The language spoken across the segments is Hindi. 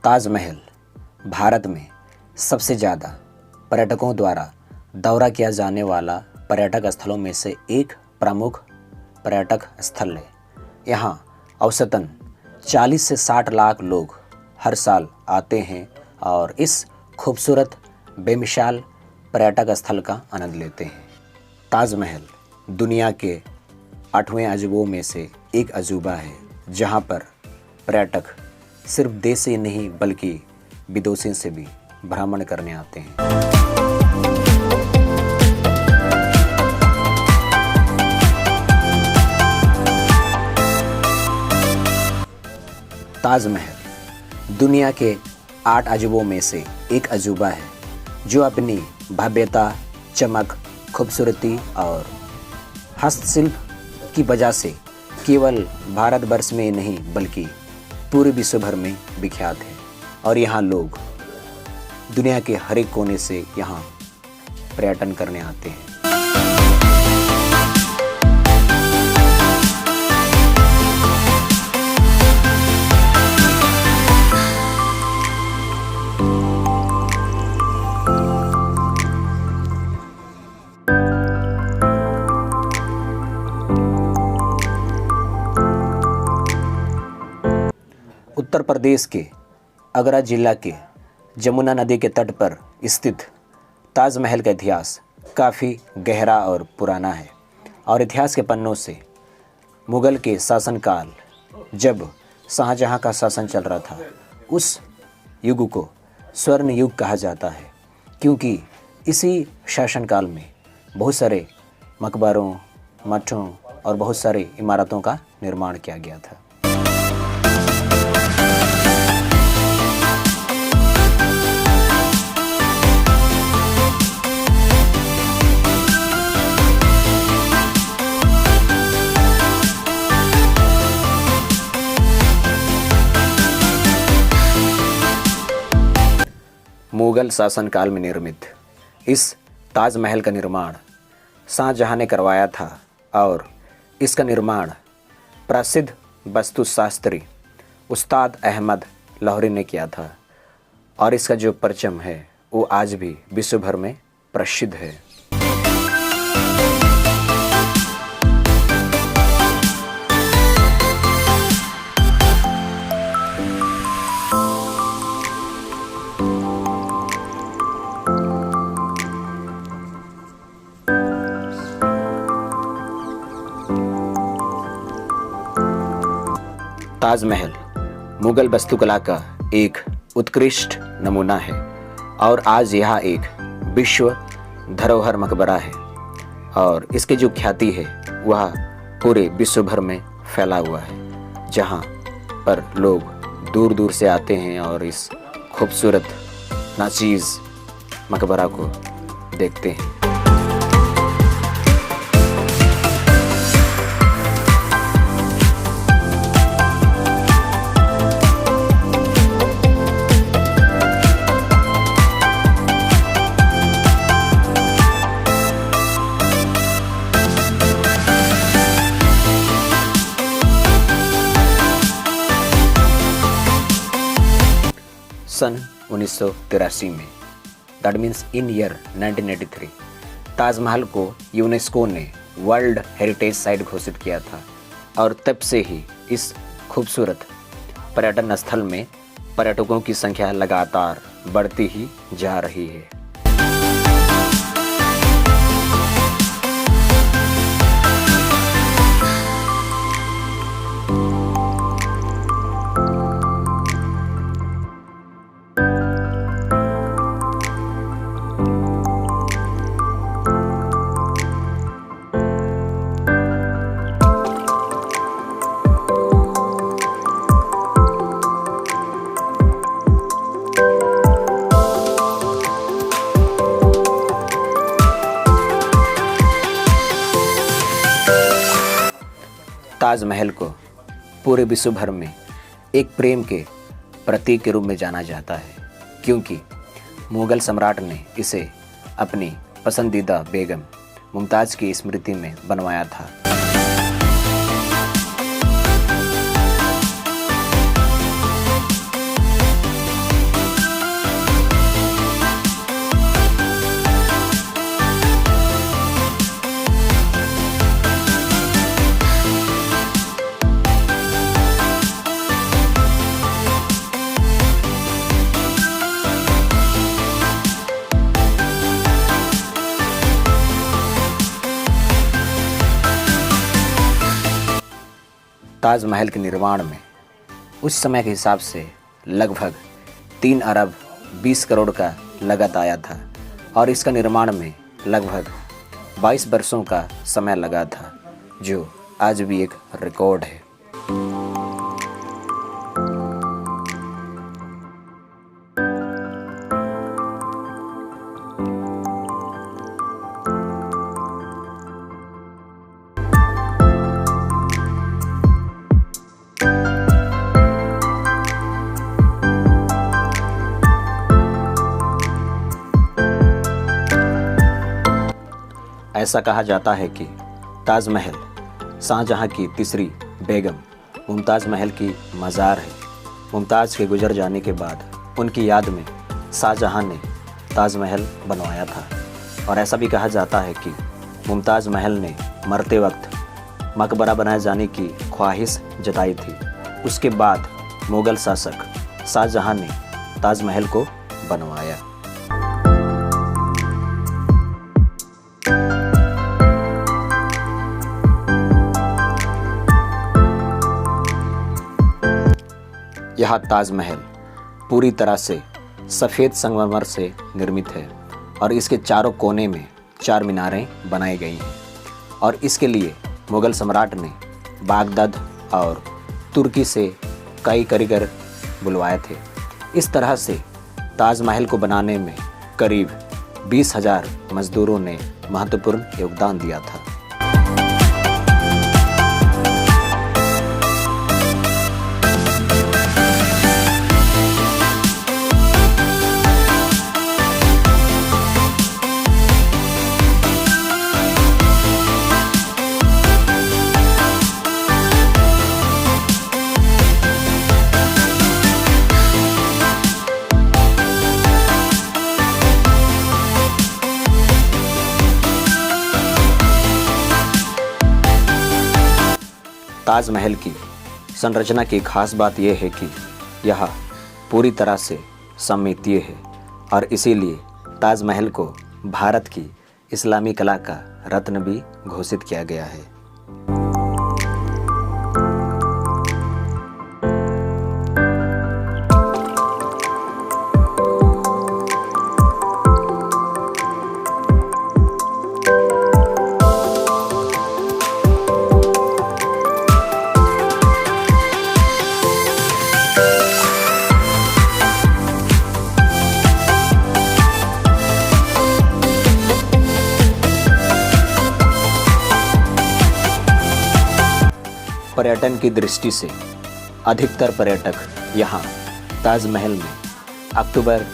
ताजमहल भारत में सबसे ज़्यादा पर्यटकों द्वारा दौरा किया जाने वाला पर्यटक स्थलों में से एक प्रमुख पर्यटक स्थल है। यहाँ औसतन 40 से 60 लाख लोग हर साल आते हैं और इस खूबसूरत बेमिसाल पर्यटक स्थल का आनंद लेते हैं। ताजमहल दुनिया के 8वें अजूबों में से एक अजूबा है, जहाँ पर पर्यटक सिर्फ देश से नहीं बल्कि विदेशों से भी भ्रमण करने आते हैं। ताजमहल दुनिया के 8 अजूबों में से एक अजूबा है, जो अपनी भव्यता, चमक, खूबसूरती और हस्तशिल्प की वजह से केवल भारतवर्ष में नहीं बल्कि पूरे विश्व भर में विख्यात है। और यहाँ लोग दुनिया के हर एक कोने से यहाँ पर्यटन करने आते हैं। उत्तर प्रदेश के आगरा जिला के जमुना नदी के तट पर स्थित ताजमहल का इतिहास काफ़ी गहरा और पुराना है। और इतिहास के पन्नों से मुग़ल के शासनकाल, जब शाहजहां का शासन चल रहा था, उस युग को स्वर्ण युग कहा जाता है, क्योंकि इसी शासनकाल में बहुत सारे मकबरों, मठों और बहुत सारे इमारतों का निर्माण किया गया था। मुग़ल शासनकाल में निर्मित इस ताजमहल का निर्माण शाहजहां ने करवाया था और इसका निर्माण प्रसिद्ध वास्तुशास्त्री उस्ताद अहमद लाहौरी ने किया था। और इसका जो परचम है वो आज भी विश्व भर में प्रसिद्ध है। ताजमहल मुग़ल वास्तुकला का एक उत्कृष्ट नमूना है और आज यह एक विश्व धरोहर मकबरा है। और इसकी जो ख्याति है वह पूरे विश्व भर में फैला हुआ है, जहां पर लोग दूर दूर से आते हैं और इस खूबसूरत नाचीज़ मकबरा को देखते हैं। सन 1983 में, that means in year 1983, Taj Mahal को यूनेस्को ने वर्ल्ड हेरिटेज साइट घोषित किया था। और तब से ही इस खूबसूरत पर्यटन स्थल में पर्यटकों की संख्या लगातार बढ़ती ही जा रही है। ताजमहल को पूरे विश्व भर में एक प्रेम के प्रतीक के रूप में जाना जाता है, क्योंकि मुग़ल सम्राट ने इसे अपनी पसंदीदा बेगम मुमताज़ की स्मृति में बनवाया था। ताजमहल के निर्माण में उस समय के हिसाब से लगभग 3 अरब 20 करोड़ का लागत आया था और इसका निर्माण में लगभग 22 वर्षों का समय लगा था, जो आज भी एक रिकॉर्ड है। ऐसा कहा जाता है कि ताजमहल शाहजहां की तीसरी बेगम मुमताज़ महल की मज़ार है। मुमताज़ के गुजर जाने के बाद उनकी याद में शाहजहां ने ताजमहल बनवाया था और ऐसा भी कहा जाता है कि मुमताज़ महल ने मरते वक्त मकबरा बनाए जाने की ख्वाहिश जताई थी। उसके बाद मुग़ल शासक शाहजहां ने ताजमहल को बनवाया। यह ताजमहल पूरी तरह से सफ़ेद संगमरमर से निर्मित है और इसके चारों कोने में 4 मीनारें बनाई गई हैं और इसके लिए मुग़ल सम्राट ने बागदाद और तुर्की से कई कारीगर बुलवाए थे। इस तरह से ताजमहल को बनाने में करीब 20,000 मज़दूरों ने महत्वपूर्ण योगदान दिया था। ताजमहल की संरचना की खास बात यह है कि यह पूरी तरह से सममितीय है और इसीलिए ताजमहल को भारत की इस्लामी कला का रत्न भी घोषित किया गया है। पर्यटन की दृष्टि से अधिकतर पर्यटक यहाँ ताजमहल में अक्टूबर,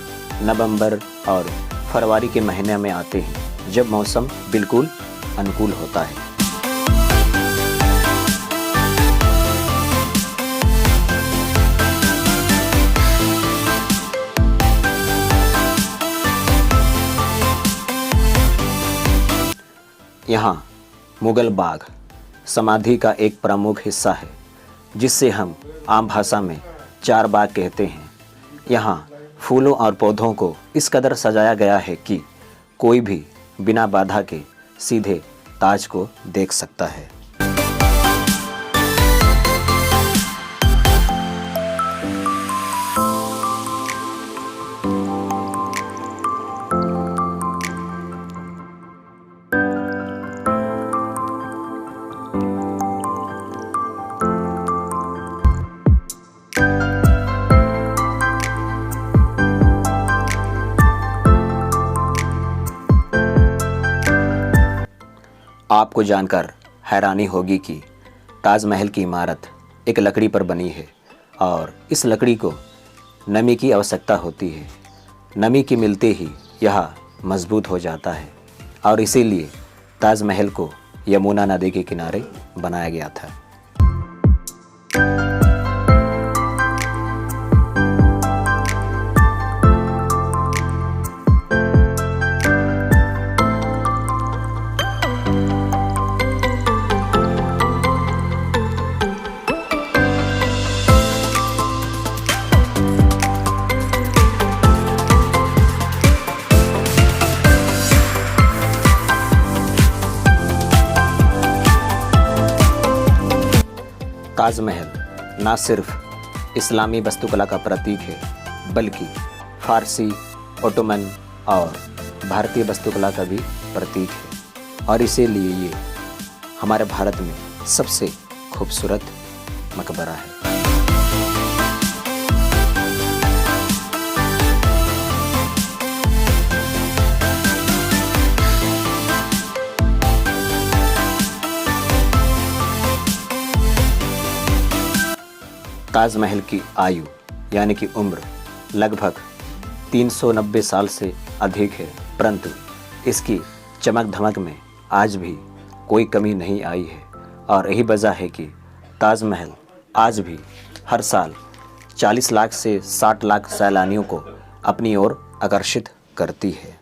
नवंबर और फरवरी के महीने में आते हैं, जब मौसम बिल्कुल अनुकूल होता है। यहाँ मुगल बाग समाधि का एक प्रमुख हिस्सा है, जिससे हम आम भाषा में चार बाग कहते हैं। यहाँ फूलों और पौधों को इस कदर सजाया गया है कि कोई भी बिना बाधा के सीधे ताज को देख सकता है। आपको जानकर हैरानी होगी कि ताजमहल की इमारत एक लकड़ी पर बनी है और इस लकड़ी को नमी की आवश्यकता होती है। नमी के मिलते ही यह मजबूत हो जाता है और इसीलिए ताजमहल को यमुना नदी के किनारे बनाया गया था। ताजमहल न सिर्फ इस्लामी वास्तुकला का प्रतीक है बल्कि फारसी, ओटोमन और भारतीय वास्तुकला का भी प्रतीक है और इसीलिए ये हमारे भारत में सबसे खूबसूरत मकबरा है। ताजमहल की आयु यानी कि उम्र लगभग 390 साल से अधिक है, परंतु इसकी चमक धमक में आज भी कोई कमी नहीं आई है और यही वजह है कि ताजमहल आज भी हर साल 40 लाख से 60 लाख सैलानियों को अपनी ओर आकर्षित करती है।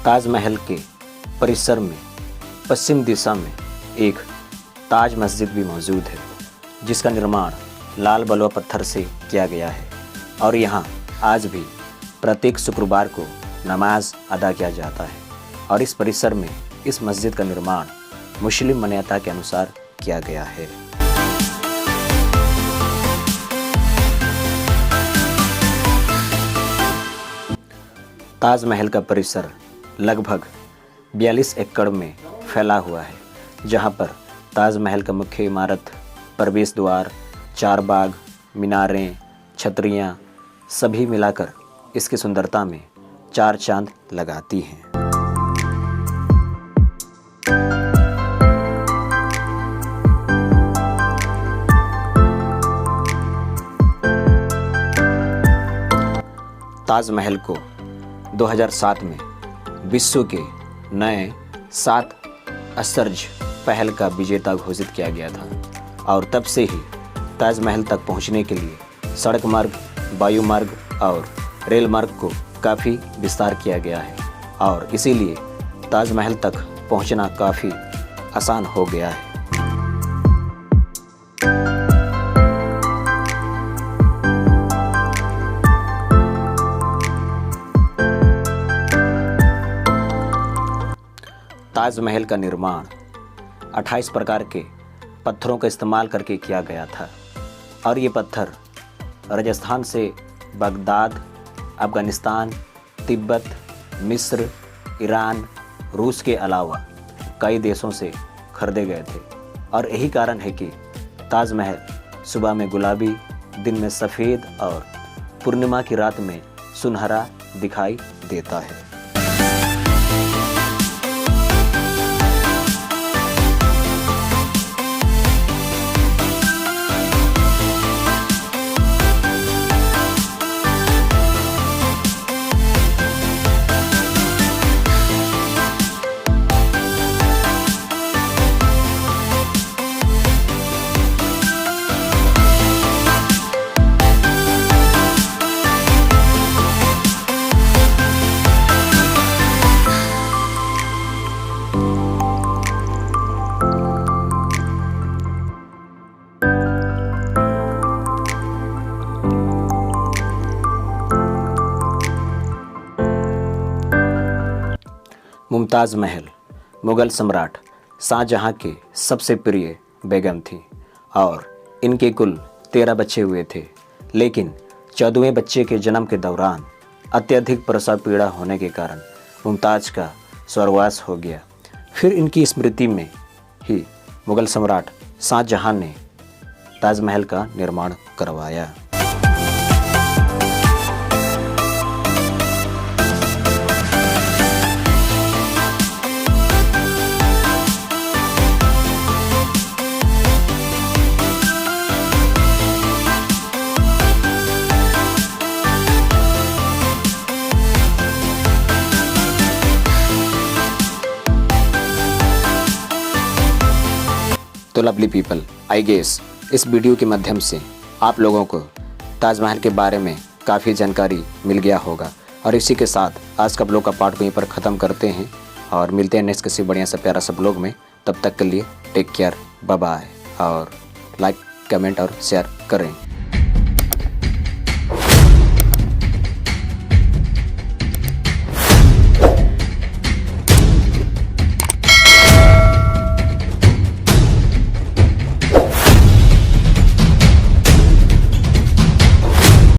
ताजमहल के परिसर में पश्चिम दिशा में एक ताज मस्जिद भी मौजूद है, जिसका निर्माण लाल बलुआ पत्थर से किया गया है और यहाँ आज भी प्रत्येक शुक्रवार को नमाज अदा किया जाता है और इस परिसर में इस मस्जिद का निर्माण मुस्लिम मान्यता के अनुसार किया गया है। ताजमहल का परिसर लगभग 42 एकड़ में फैला हुआ है, जहां पर ताजमहल का मुख्य इमारत, प्रवेश द्वार, 4 बाग, मीनारें, छतरियां सभी मिलाकर इसकी सुंदरता में 4 चांद लगाती हैं। ताजमहल को 2007 में विश्व के नए 7 आश्चर्य पहल का विजेता घोषित किया गया था और तब से ही ताजमहल तक पहुंचने के लिए सड़क मार्ग, वायु मार्ग और रेल मार्ग को काफ़ी विस्तार किया गया है और इसीलिए ताजमहल तक पहुंचना काफ़ी आसान हो गया है। ताजमहल का निर्माण 28 प्रकार के पत्थरों का इस्तेमाल करके किया गया था और ये पत्थर राजस्थान से बगदाद, अफ़गानिस्तान, तिब्बत, मिस्र, ईरान, रूस के अलावा कई देशों से खरीदे गए थे और यही कारण है कि ताजमहल सुबह में गुलाबी, दिन में सफ़ेद और पूर्णिमा की रात में सुनहरा दिखाई देता है। मुमताज़ महल मुग़ल सम्राट शाहजहां के सबसे प्रिय बेगम थी और इनके कुल 13 बच्चे हुए थे, लेकिन 14वें बच्चे के जन्म के दौरान अत्यधिक प्रसव पीड़ा होने के कारण मुमताज़ का स्वर्गवास हो गया। फिर इनकी स्मृति में ही मुग़ल सम्राट शाहजहां ने ताजमहल का निर्माण करवाया। तो लवली पीपल, आई गेस इस वीडियो के माध्यम से आप लोगों को ताजमहल के बारे में काफ़ी जानकारी मिल गया होगा। और इसी के साथ आज का ब्लॉग का पार्ट वहीं पर ख़त्म करते हैं और मिलते हैं नेक्स्ट किसी बढ़िया सा प्यारा सा ब्लॉग में। तब तक के लिए टेक केयर, बाय बाय, और लाइक कमेंट और शेयर करें।